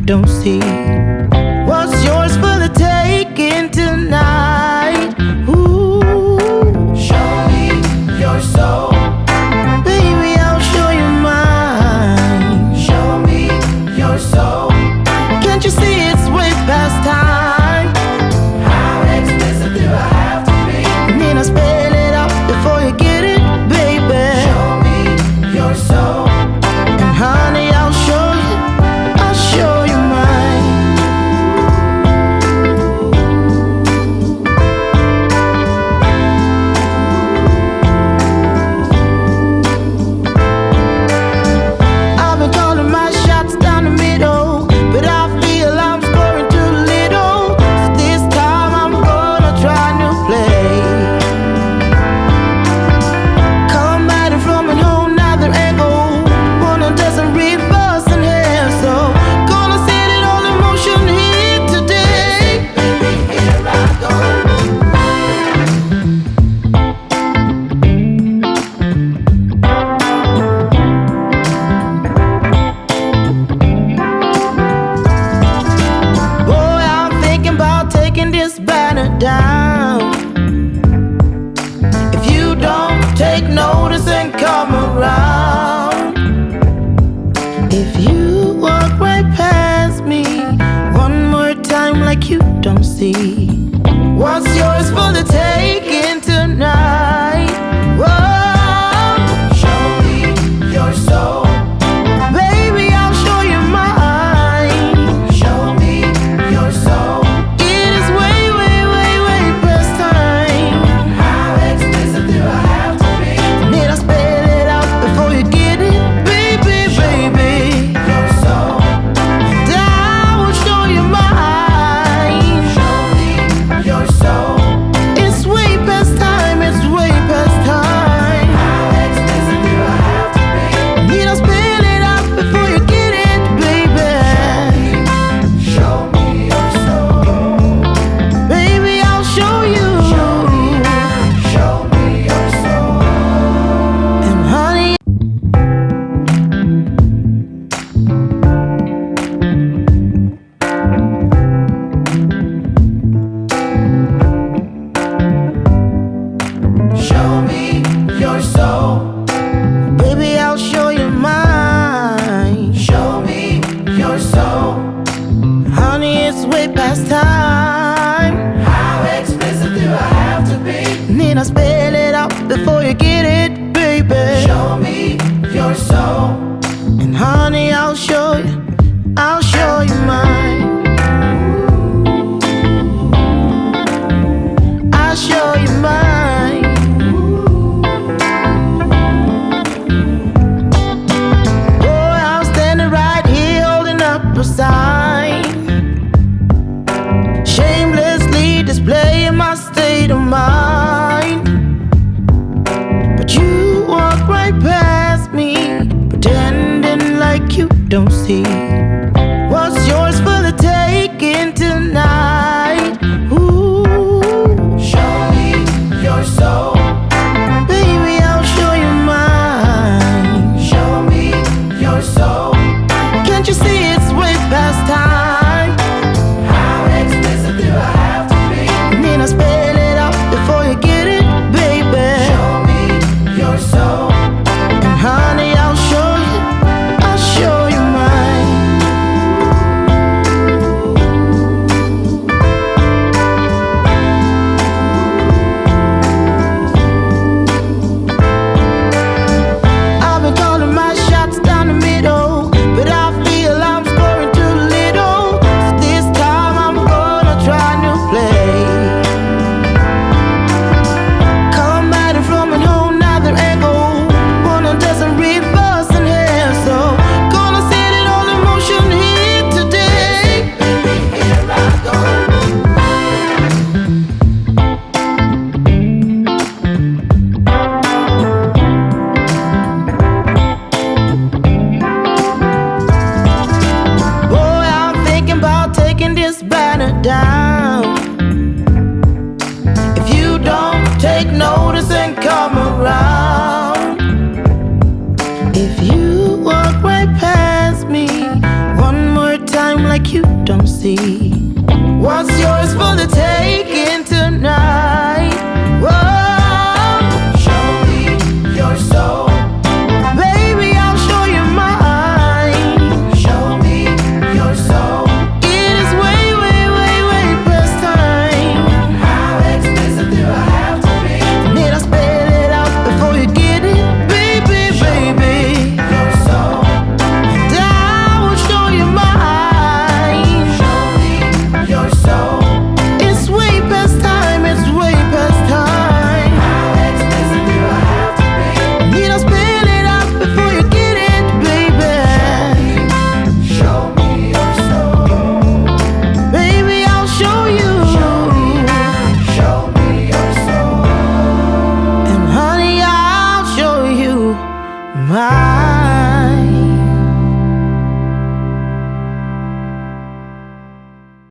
don't see. What's yours for the taking tonight? Ooh, show me your soul. Baby, I'll show you mine. Show me your soul. Can't you see it's way past time? How explicit do I have to be? Need I spell it out before you get it, baby? Show me your soul. And honey, I'll show you mine. I've been calling my shots down the middle, but I feel I'm scoring too little. So this time I'm gonna try a new play. Come at it from a whole nother angle. One that doesn't reverse in here, so gonna set it all in motion here today. Baby, here I go. Boy, I'm thinking about taking this banner down. If you don't take notice and come around, if you walk right past me one more time like you don't see, what's yours for the taking tonight? Whoa, show me your soul. Baby, I'll show you mine. Show me your soul. It is way, way, way, way past time. How explicit do I have to be? Need I spell it out before you get it? Baby, baby, your soul. And I will show you mine. Show me your soul. It's way past time, it's way past time. How explicit do I have to be? Need I spell it out before you get it, baby? Show me your soul. Baby, I'll show you. Show me your soul. And honey, show me your soul. Baby, I'll show you mine. Show me your soul. Honey, it's way past time. How explicit do I have to be? Need I spell it out before you get it, baby? Show me your soul. And honey, I'll show you mine. I'll show you mine. Boy, I'm standing right here holding up a sign, shamelessly displaying my state of mind. But you walk right past me, pretending like you don't see. What's yours for the taking tonight? Ooh, show me your soul. Baby, I'll show you mine. Show me your soul. Can't you see it's way past time? How explicit do I have to be? Need I spell it out before you get it, baby? Show me your soul. And honey, I'll show you mine. I've been calling my shots down the middle, but I feel I'm scoring too little. So this time I'm gonna try a new play. Come at it from a whole nother angle. One that doesn't reverse in here, so gonna set it all in motion here today. Baby, here I go. Boy, I'm thinking about taking this banner down.